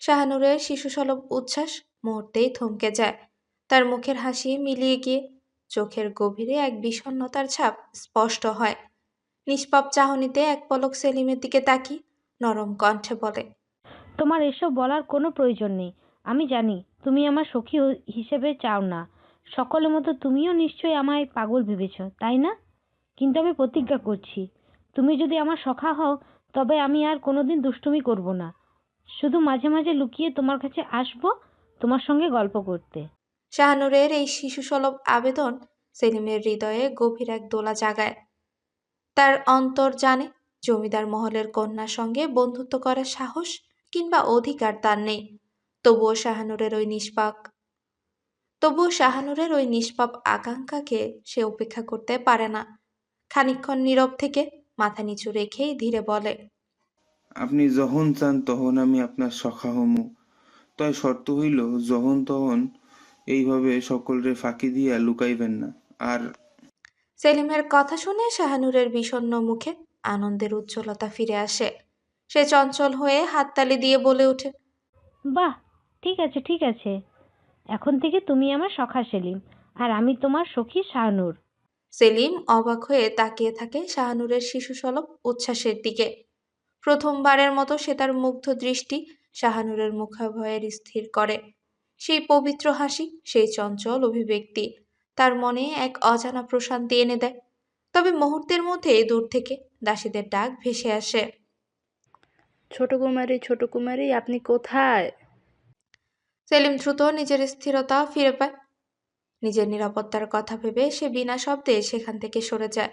শাহানুরের শিশুসুলভ উচ্ছ্বাস মুহূর্তেই থমকে যায়। তার মুখের হাসি মিলিয়ে গিয়ে চোখের গভীরে এক বিষণ্ণতার ছাপ স্পষ্ট হয়। নিষ্পাপ চাহনিতে এক পলক সেলিমের দিকে তাকিয়ে নরম কণ্ঠে বলে, তোমার এসব বলার কোনো প্রয়োজন নেই। আমি জানি তুমি আমার সখী হিসেবে চাও না। সকলের মতো তুমিও নিশ্চয়ই আমায় পাগল ভেবেছ, তাই না? কিন্তু আমি প্রতিজ্ঞা করছি, তুমি যদি আমার সখা হও তবে আমি আর কোনোদিন দুষ্টুমি করব না। শুধু মাঝে মাঝে লুকিয়ে তোমার কাছে আসবো, তোমার সঙ্গে গল্প করতে। শাহানুরের এই শিশুসুলভ আবেদন সেলিমের হৃদয়ে গভীর এক দোলা জাগায়। তার অন্তর জানে জমিদার মহলের কন্যার সঙ্গে বন্ধুত্ব করার সাহস কিংবা অধিকার তার নেই। তবুও শাহানুরের ওই নিষ্পাক তবুও শাহানুরের ওই নিষ্পাপ আকাঙ্ক্ষাকে সে উপেক্ষা করতে পারে না। খানিকক্ষণ নীরব থেকে মাথা নিচু রেখেই ধীরে বলে, আপনি যখন চান তখন আমি আপনার সখা হমু। তয় শর্ত হইল যখন তখন এইভাবে সকলরে ফাঁকি দিয়া লুকাইবেন না। আর সেলিমের কথা শুনে শাহানুরের বিষণ্ণ মুখে আনন্দের উজ্জ্বলতা ফিরে আসে। সে চঞ্চল হয়ে হাততালি দিয়ে বলে ওঠে, বাহ, ঠিক আছে ঠিক আছে। এখন থেকে তুমি আমার সখা সেলিম, আর আমি তোমার সখী শাহনূর। সেলিম অবাক হয়ে তাকিয়ে থাকে শাহানুরের শিশুসুলভ উচ্ছ্বাসের দিকে। প্রথমবারের মতো সে তার মুগ্ধ দৃষ্টি শাহানুরের মুখাবয়ব স্থির করে। সেই পবিত্র হাসি, সেই চঞ্চল অভিব্যক্তি তার মনে এক অজানা প্রশান্তি এনে দেয়। তবে মুহূর্তের মধ্যে দূর থেকে দাসীদের ডাক ভেসে আসে, ছোট কুমারী, ছোট কুমারী, আপনি কোথায়? সেলিম দ্রুত নিজের স্থিরতা ফিরে পায়। নিজের নিরাপত্তার কথা ভেবে সে বিনা শব্দে সেখান থেকে সরে যায়,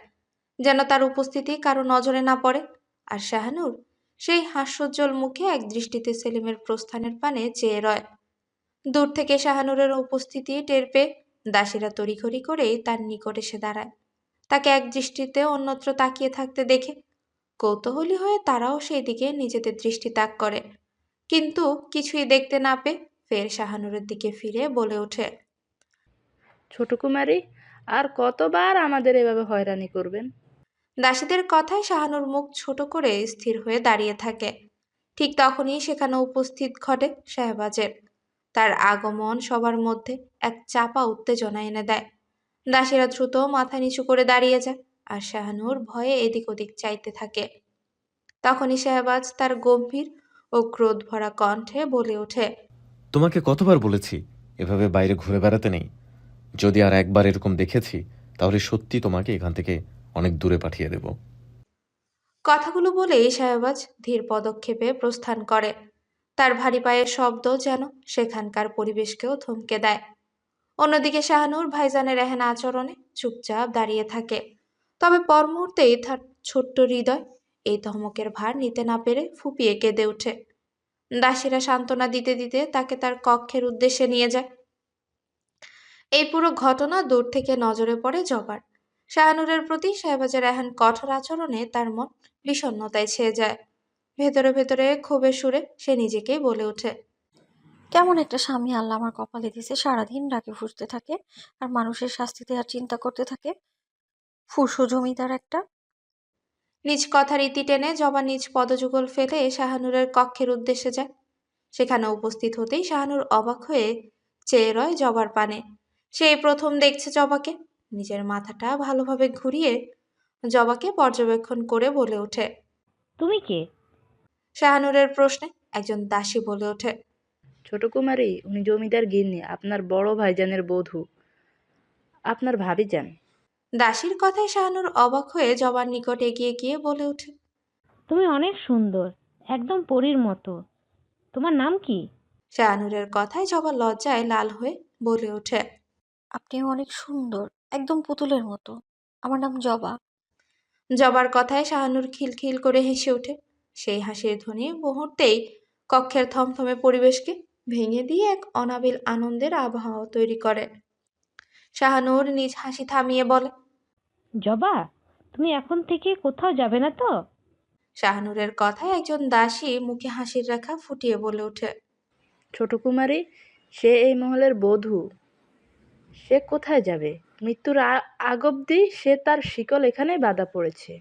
যেন তার উপস্থিতি কারো নজরে না পড়ে। আর শাহানুর সেই হাস্যোজ্জ্বল মুখে এক দৃষ্টিতে সেলিমের প্রস্থানের পানে চেয়ে রয়। দূর থেকে শাহানুরের উপস্থিতি টের পেয়ে দাসীরা তড়িঘড়ি করেই তার নিকট এসে দাঁড়ায়। তাকে এক দৃষ্টিতে অন্যত্র তাকিয়ে থাকতে দেখে কৌতূহলী হয়ে তারাও সেই দিকে নিজেদের দৃষ্টি তাক করে, কিন্তু কিছুই দেখতে না পেয়ে ফের শাহানুরের দিকে ফিরে বলে ওঠে, ছোট কুমারী, আর কতবার আমাদের এভাবে হয়রানি করবেন? দাসীদের কথায় শাহানুর মুখ ছোট করে স্থির হয়ে দাঁড়িয়ে থাকে। ঠিক তখনই সেখানে উপস্থিত ঘটে শাহবাজের। তার আগমন সবার মধ্যে এক চাপা উত্তেজনা এনে দেয়। দাসীরা দ্রুত মাথা নিচু করে দাঁড়িয়ে যায়, আর শাহানুর ভয়ে এদিক ওদিক চাইতে থাকে। তখনই শাহবাজ তার গম্ভীর ও ক্রোধ ভরা কণ্ঠে বলে ওঠে, তোমাকে কতবার বলেছি এভাবে বাইরে ঘুরে বেড়াতে নেই। যদি আর একবার এরকম দেখেছি তাহলে সত্যি তোমাকে এখান থেকে অনেক দূরে পাঠিয়ে দেব। কথাগুলো বলেই শাহবাজ ধীর পদক্ষেপে প্রস্থান করে। তার ভারী পায়ের শব্দ যেন সেখানকার পরিবেশকেও থমকে দেয়। অন্যদিকে শাহানুর ভাইজানের এহেন আচরণে চুপচাপ দাঁড়িয়ে থাকে। তবে পর মুহূর্তেই তার ছোট্ট হৃদয় এই ধমকের ভার নিতে না পেরে ফুপিয়ে কেঁদে ওঠে। দাসীরা সান্ত্বনা দিতে দিতে তাকে তার কক্ষের উদ্দেশ্যে নিয়ে যায়। এই পুরো ঘটনা দূর থেকে নজরে পড়ে জবার। শাহানুরের প্রতি শাহবাজের এহেন কঠোর আচরণে তার মন বিষণ্ণতায় ছেয়ে যায়। ভেতরে ভেতরে ক্ষোভের সুরে সে নিজেকেই বলে ওঠে, কেমন একটা স্বামী আল্লাহ আমার কপালে দিছে, সারাদিন ডাকে ফুঁসতে থাকে আর মানুষের শাস্তি দেওয়ার চিন্তা করতে থাকে। ফুরসো জমিদার একটা। নিজ কথার ইতি টেনে জবা নিজ পদযুগল ফেলে শাহানুরের কক্ষের উদ্দেশ্যে যায়। সেখানে উপস্থিত হতেই শাহানুর অবাক হয়ে চেয়ে রয় জবার পানে। সেই প্রথম দেখছে জবাকে। নিজের মাথাটা ভালোভাবে ঘুরিয়ে জবাকে পর্যবেক্ষণ করে বলে ওঠে, তুমি কে? শাহানুরের প্রশ্নে একজন দাসী বলে ওঠে, ছোট কুমারী, উনি জমিদার গিন্নি, আপনার বড় ভাইজানের বধূ, আপনার ভাবিজান। দাসীর কথায় শাহানুর অবাক হয়ে জবার নিকট এগিয়ে গিয়ে বলে ওঠে, তুমি অনেক সুন্দর, একদম পরীর মতো। তোমার নাম কি? শাহানুরের কথায় জবা লজ্জায় লাল হয়ে বলে ওঠে, আপনিও অনেক সুন্দর, একদম পুতুলের মতো। আমার নাম জবা। জবার কথায় শাহানুর খিলখিল করে হেসে ওঠে। সেই হাসির ধ্বনি মুহূর্তেই কক্ষের থমথমে পরিবেশকে ভেঙে দিয়ে এক অনাবিল আনন্দের আবহাওয়া তৈরি করে। শাহানুর নিজ হাসি থামিয়ে বলে, জবা, তুমি এখন থেকে কোথাও যাবে না তো? শাহানুরের কথায় একজন দাসী মুখে হাসির রেখা ফুটিয়ে বলে ওঠে, ছোট কুমারী, সে এই মহলের বধূ। সে কোথায় যাবে? মৃত্যুর আগ অব্দি সে তার শিকল এখানেই বাঁধা পড়েছে।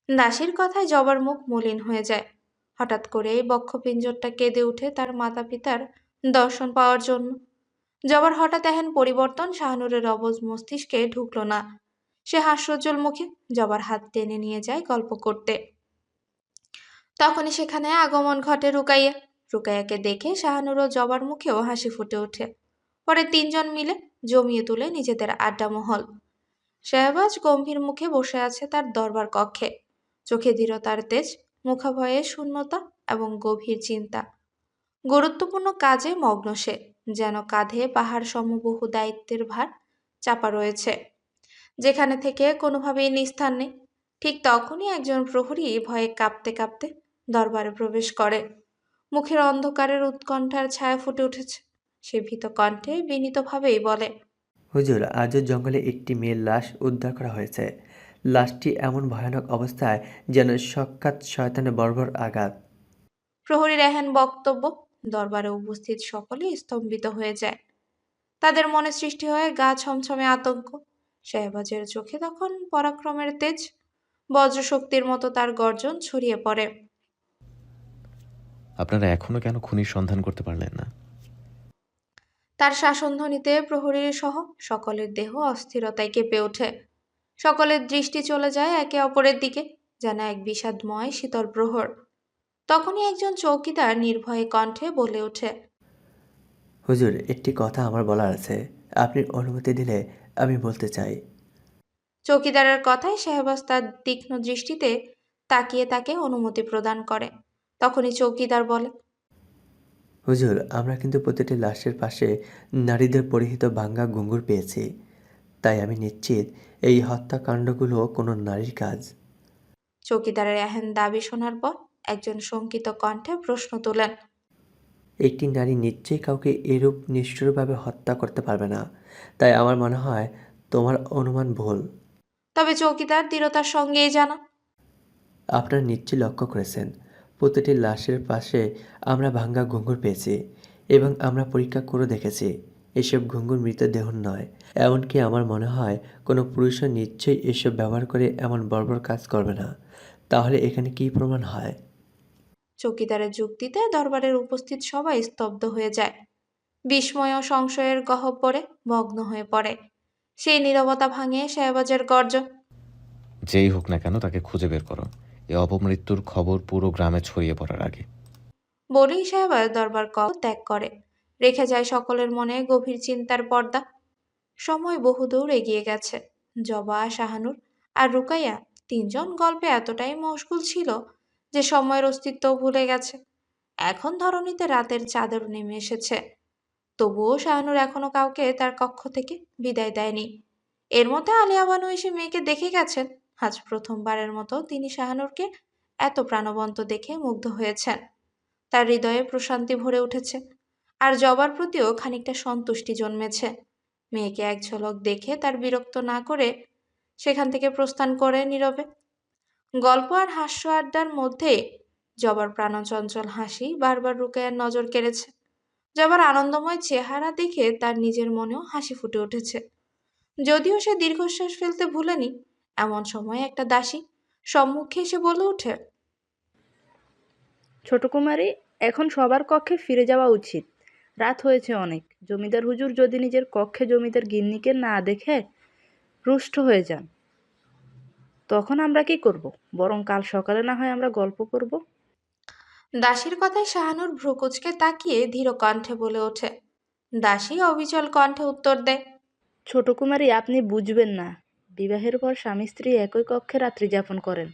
দাসীর কথায় জবার মুখ মলিন হয়ে যায়। হঠাৎ করেই বক্ষপিঞ্জরটা কেঁদে ওঠে তার মাতা পিতার দর্শন পাওয়ার জন্য। জবার হঠাৎ এহেন পরিবর্তন শাহানুরের অবুঝ মস্তিষ্কে ঢুকল না। সে হাস্যোজ্জ্বল মুখে জবার হাত টেনে নিয়ে যায় গল্প করতে। তখনই সেখানে আগমন ঘটে রুকাইয়া। রুকাইয়াকে দেখে শাহানুর ও জবার মুখেও হাসি ফুটে ওঠে। পরে তিনজন মিলে জমিয়ে তুলে নিজেদের আড্ডা মহল। শাহবাজ গম্ভীর মুখে বসে আছে তার দরবার কক্ষে, চোখে দৃঢ়তার তেজ, মুখাভয়ে শূন্যতা এবং গভীর চিন্তা। গুরুত্বপূর্ণ কাজে মগ্ন সে, যেন কাঁধে পাহাড় সমবহু দায়িত্বের ভার চাপা রয়েছে, যেখানে থেকে কোনোভাবেই নিস্তার নেই। ঠিক তখনই একজন প্রহরী ভয়ে কাঁপতে কাঁপতে দরবারে প্রবেশ করে। মুখের অন্ধকারের উৎকণ্ঠার ছায়া ফুটে উঠেছে। সে ভীত কণ্ঠে বিনীতভাবেই বলে, হুজুর, আজও জঙ্গলে একটি মেয়ের লাশ উদ্ধার করা হয়েছে। লাশটি এমন ভয়ানক অবস্থায় যেন সখ্যাত শয়তানের বর্বর আঘাত। প্রহরীর এহেন বক্তব্য দরবারে উপস্থিত সকলেই স্তম্ভিত হয়ে যায়। তাদের মনে সৃষ্টি হয় গা ছমছমে আতঙ্ক। শাহবাজের চোখে তখন পরাক্রমের তেজ, বজ্রশক্তির মতো তার গর্জন ছড়িয়ে পড়ে। আপনারা এখনো কেন খুনির সন্ধান করতে পারলেন না? তার শাসনধ্বনিতে প্রহরীর সহ সকলের দেহ অস্থিরতায় কেঁপে ওঠে। সকলের দৃষ্টি চলে যায় একে অপরের দিকে, যেন এক বিষাদময় শীতল প্রহর। তখনই একজন চৌকিদার নির্ভয়ে কণ্ঠে বলে ওঠে, হুজুর, একটি কথা আমার বলার আছে, আপনি অনুমতি দিলে আমি বলতে চাই। চৌকিদারের কথায় শাহবাজ তার তীক্ষ্ণ দৃষ্টিতে তাকিয়ে তাকে অনুমতি প্রদান করে। তখনই চৌকিদার বলে, হুজুর, আমরা কিন্তু প্রতিটি লাশের পাশে নারীদের পরিহিত ভাঙ্গা ঘুঙুর পেয়েছি। তাই আমি নিশ্চিত এই হত্যাকাণ্ডগুলো কোনো নারীর কাজ। চৌকিদারের এহেন দাবি শোনার পর একজন শঙ্কিত কণ্ঠে প্রশ্ন তোলেন, একটি নারী নিশ্চয়ই কাউকে এরূপ নিষ্ঠুরভাবে হত্যা করতে পারবে না। তাই আমার মনে হয় তোমার অনুমান ভুল। তবে চৌকিদার দৃঢ়তার সঙ্গেই জানান, আপনারা নিশ্চয়ই লক্ষ্য করেছেন, প্রতিটি লাশের পাশে আমরা ভাঙ্গা ঘুঙুর পেয়েছি এবং আমরা পরীক্ষা করে দেখেছি এসব ঘুঙুর মৃতদেহ নয়। এমনকি আমার মনে হয় কোনো পুরুষও নিশ্চয়ই এসব ব্যবহার করে এমন বর্বর কাজ করবে না। তাহলে এখানে কী প্রমাণ হয়? চৌকিদারের যুক্তিতে দরবারের উপস্থিত সবাই স্তব্ধ হয়ে যায়। বিস্ময় ও সংশয়ের গহ্বরে মগ্ন হয়ে পড়ে। সেই নীরবতা ভাঙে শাহবাজের গর্জন, যেই হোক না কেন তাকে খুঁজে বের করো, এ অপমৃত্যুর খবর পুরো গ্রামে ছড়িয়ে পড়ার আগে। বলেই শাহবাজ দরবার কক্ষ ত্যাগ করে। রেখে যায় সকলের মনে গভীর চিন্তার পর্দা। সময় বহুদূর এগিয়ে গেছে। জবা, শাহানুর আর রুকাইয়া তিনজন গল্পে এতটাই মশগুল ছিল যে সময়ের অস্তিত্ব ভুলে গেছে। এখন ধরণীতে রাতের চাদর নেমে এসেছে। তবুও শাহানুর এখনো কাউকে তার কক্ষ থেকে বিদায় দেয়নি। এর মধ্যে আলিয়া বানু এসে মেয়েকে দেখে গেছেন। আজ প্রথমবারের মতো তিনি শাহানুরকে এত প্রাণবন্ত দেখে মুগ্ধ হয়েছেন। তার হৃদয়ে প্রশান্তি ভরে উঠেছে, আর জবার প্রতিও খানিকটা সন্তুষ্টি জন্মেছে। মেয়েকে এক ঝলক দেখে তার বিরক্ত না করে সেখান থেকে প্রস্থান করে নীরবে। গল্প আর হাস্য আড্ডার মধ্যে জবার প্রাণচঞ্চল হাসি বারবার রুকাইয়ার নজর কেড়েছে। জবার আনন্দময় চেহারা দেখে তার নিজের মনেও হাসি ফুটে উঠেছে। যদিও সে দীর্ঘশ্বাস ফেলতে ভুলেনি। এমন সময় একটা দাসী সম্মুখে এসে বলে ওঠে, ছোট কুমারী, এখন সবার কক্ষে ফিরে যাওয়া উচিত। রাত হয়েছে অনেক। জমিদার হুজুর যদি নিজের কক্ষে জমিদার গিন্নিকে না দেখে রুষ্ট হয়ে যান, তখন আমরা কি করব? বরং কাল সকালে না হয় আমরা গল্প করব। দাসীর কথায় শাহানুর ভ্রুকুচকে তাকিয়ে ধীর কণ্ঠে বলে ওঠে। দাসী অবিচল কণ্ঠে উত্তর দেয়, ছোট কুমারী, আপনি বুঝবেন না। বিবাহের পর স্বামী স্ত্রী একই কক্ষে রাত্রি যাপন করেন,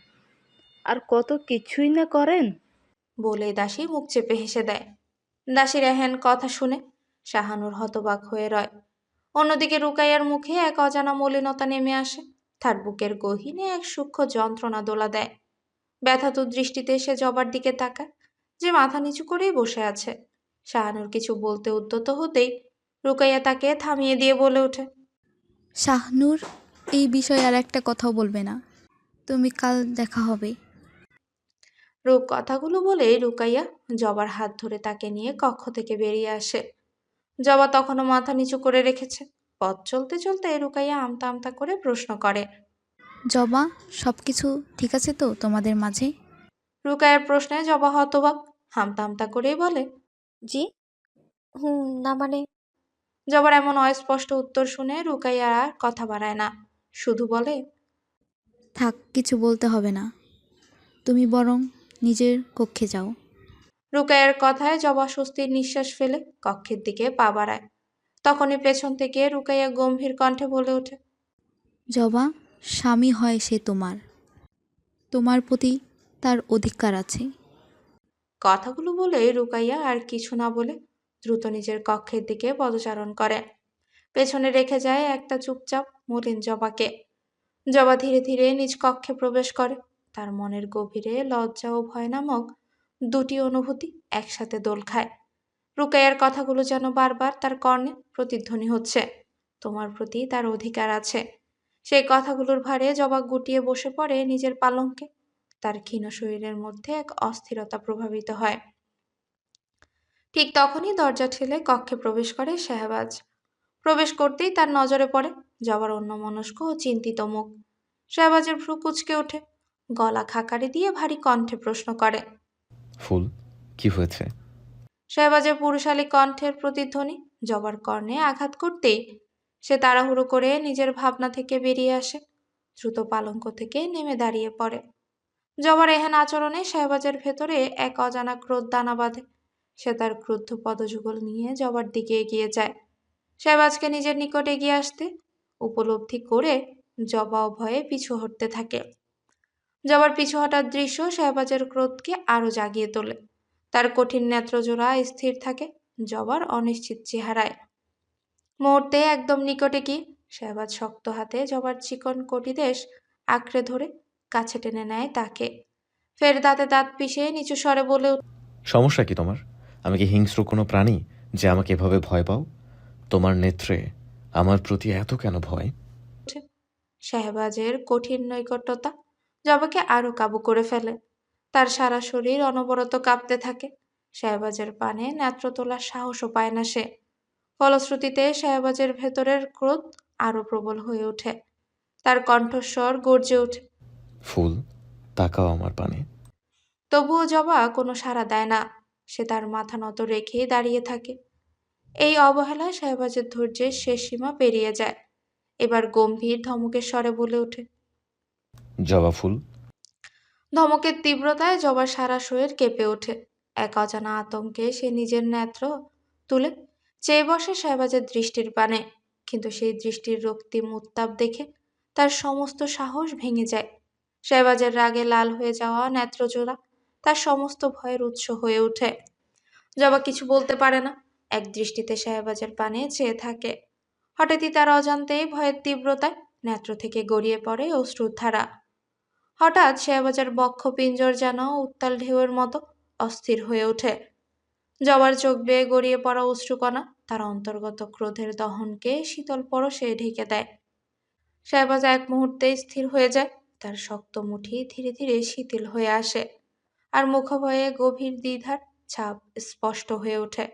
আর কত কিছুই না করেন। বলে দাসী মুখ চেপে হেসে দেয়। দাসীর এহেন কথা শুনে শাহানুর হতবাক হয়ে রয়। অন্যদিকে রুকাইয়ার মুখে এক অজানা মলিনতা নেমে আসে। তার বুকের গহীনে এক সূক্ষ্ম যন্ত্রণা দোলা দেয়। ব্যথাতুর দৃষ্টিতে সে জবার দিকে তাকায়, যে মাথা নিচু করেই বসে আছে। শাহানুর কিছু বলতে উদ্যত হতেই রুকাইয়া তাকে থামিয়ে দিয়ে বলে ওঠে, শাহনূর, এই বিষয়ে আর একটা কথাও বলবে না। তুমি কাল দেখা হবে। রূপ কথাগুলো বলেই রুকাইয়া জবার হাত ধরে তাকে নিয়ে কক্ষ থেকে বেরিয়ে আসে। জবা তখনও মাথা নিচু করে রেখেছে। পথ চলতে চলতে রুকাইয়া আমতা আমতা করে প্রশ্ন করে, জবা, সব কিছু ঠিক আছে তো তোমাদের মাঝে? রুকাইয়ার প্রশ্নে জবা হতবাক, হামতা হামতা করেই বলে। জি? না মানে। জবার এমন অস্পষ্ট উত্তর শুনে রুকাইয়া আর কথা বাড়ায় না, শুধু বলে, থাক, কিছু বলতে হবে না, তুমি বরং নিজের কক্ষে যাও। রুকাইয়ার কথায় জবা স্বস্তির নিঃশ্বাস ফেলে কক্ষের দিকে পা বাড়ায়। তখনই পেছন থেকে রুকাইয়া গম্ভীর কণ্ঠে বলে ওঠে, জবা, স্বামী হয় সে তোমার, তোমার প্রতি তার অধিকার আছে। কথাগুলো বলে রুকাইয়া আর কিছু না বলে দ্রুত নিজের কক্ষের দিকে পদচারণ করে। পেছনে রেখে যায় একটা চুপচাপ মলিন জবাকে। জবা ধীরে ধীরে নিজ কক্ষে প্রবেশ করে। তার মনের গভীরে লজ্জা ও ভয় নামক দুটি অনুভূতি একসাথে দোল খায়। রুকাইয়ার কথাগুলো যেন বারবার তার কর্ণে প্রতিধ্বনি হচ্ছে। তোমার প্রতি তার অধিকার আছে। সেই কথাগুলোর ভারে জবা গুটিয়ে বসে পড়ে নিজের পালঙ্কে। তার ক্ষীণ শরীরের মধ্যে এক অস্থিরতা প্রভাবিত হয়। ঠিক তখনই দরজা ঠেলে কক্ষে প্রবেশ করে শাহবাজ। প্রবেশ করতেই তার নজরে পড়ে জবার অন্যমনস্ক ও চিন্তিত মুখ। শাহবাজের ভ্রু কুঁচকে ওঠে, গলা খাকারি দিয়ে ভারী কণ্ঠে প্রশ্ন করে। ফুল, কি হয়েছে? শাহবাজের পুরুষালী কণ্ঠের প্রতিধ্বনি জবার কর্ণে আঘাত করতেই সে তাড়াহুড়ো করে নিজের ভাবনা থেকে বেরিয়ে আসে, দ্রুত পালঙ্ক থেকে নেমে দাঁড়িয়ে পড়ে। জবার এহেন আচরণে শাহবাজের ভেতরে এক অজানা ক্রোধ দানা বাঁধে। সে তার ক্রুদ্ধ পদযুগল নিয়ে জবার দিকে এগিয়ে যায়। শাহবাজকে নিজের নিকট এগিয়ে আসতে উপলব্ধি করে জবা ভয়ে পিছু হটতে থাকে। জবার পিছু হটার দৃশ্য শাহবাজের ক্রোধকে আরো জাগিয়ে তোলে। তার কঠিন নেত্রজোড়া স্থির থাকে জবার অনিশ্চিত চেহারায়। মুহূর্তে একদম নিকটে গিয়ে শাহবাজ শক্ত হাতে জবার চিকন কটিদেশ আঁকড়ে ধরে কাছে টেনে নেয় তাকে। ফের দাঁতে দাঁত পিষে নিচু স্বরে বলে সমস্যা কি তোমার? আমি কি হিংস্র কোনো প্রাণী যে আমাকে এভাবে ভয় পাও? তোমার নেত্রে আমার প্রতি এত কেন ভয়? ওঠে। শাহবাজের কঠিন নৈকট্যতা জবাকে আরো কাবু করে ফেলে। তার সারা শরীর অনবরত কাঁপতে থাকে। শাহবাজের পানে নেত্র তোলার সাহসও পায় না সে। ফলশ্রুতিতে শাহবাজের ভেতরের ক্রোধ আরো প্রবল হয়ে ওঠে। তার কণ্ঠস্বর গর্জে ওঠে। ফুল, তাকাও আমার পানে। তবুও জবা কোনো সাড়া দেয় না। সে তার মাথা নত রেখেই দাঁড়িয়ে থাকে। এই অবহেলায় শাহবাজের ধৈর্যের শেষ সীমা পেরিয়ে যায়। এবার গম্ভীর ধমকের স্বরে বলে ওঠে। জবা ফুল। ধমকের তীব্রতায় জবার সারা শরীর কেঁপে ওঠে। এক অজানা আতঙ্কে সে নিজের নেত্র তুলে চেয়ে বসে শাহবাজের দৃষ্টির পানে। কিন্তু সেই দৃষ্টির রক্তিম উত্তাপ দেখে তার সমস্ত সাহস ভেঙে যায়। শাহবাজের রাগে লাল হয়ে যাওয়া নেত্রজোড়া তার সমস্ত ভয়ের উৎস হয়ে ওঠে। জবা কিছু বলতে পারে না, এক দৃষ্টিতে শাহবাজের পানে চেয়ে থাকে। হঠাৎই তার অজান্তেই ভয়ের তীব্রতায় নেত্র থেকে গড়িয়ে পড়ে অশ্রুর ধারা। হঠাৎ শাহবাজের বক্ষ পিঞ্জর যেন উত্তাল ঢেউয়ের মতো অস্থির হয়ে ওঠে। জবার চোখ বেয়ে গড়িয়ে পড়া অশ্রুকণা তার অন্তর্গত ক্রোধের দহনকে শীতল পরশে ঢেকে দেয়। শাহবাজ এক মুহূর্তে স্থির হয়ে যায়। তার শক্ত মুঠি ধীরে ধীরে শিথিল হয়ে আসে, আর মুখভয়ে গভীর দ্বিধার ছাপ স্পষ্ট হয়ে ওঠে।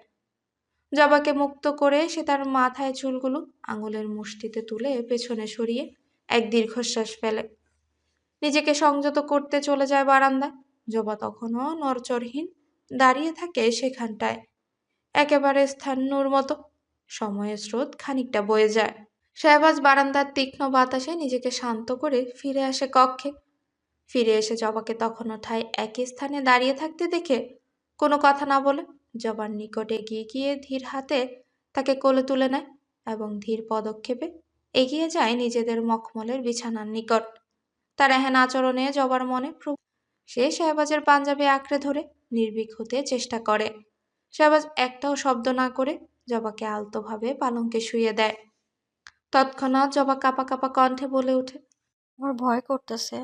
জবাকে মুক্ত করে সে তার মাথায় চুলগুলো আঙুলের মুষ্টিতে তুলে পেছনে সরিয়ে এক দীর্ঘশ্বাস ফেলে। নিজেকে সংযত করতে চলে যায় বারান্দায়। জবা তখনও নড়চড়হীন দাঁড়িয়ে থাকে সেখানটায়, একেবারে স্থাণুর মতো। সময়ের স্রোত খানিকটা বয়ে যায়। শাহবাজ বারান্দার তীক্ষ্ণ বাতাসে নিজেকে শান্ত করে ফিরে আসে কক্ষে। ফিরে এসে জবাকে তখনও ঠায় একই স্থানে দাঁড়িয়ে থাকতে দেখে কোনো কথা না বলে জবার নিকট এগিয়ে গিয়ে ধীর হাতে তাকে কোলে তুলে নেয় এবং ধীর পদক্ষেপে এগিয়ে যায় নিজেদের মখমলের বিছানার নিকট। তার এহেন আচরণে জবার মনে সে শাহবাজের পাঞ্জাবি আঁকড়ে ধরে নির্ভীক হতে চেষ্টা করে। শাহবাজ একটাও শব্দ না করে জবাকে আলতোভাবে পালঙ্কে শুইয়ে দেয়। তৎক্ষণাৎ জবা কাঁপা কাঁপা কণ্ঠে বলে ওঠে। আমার ভয় করতেছে।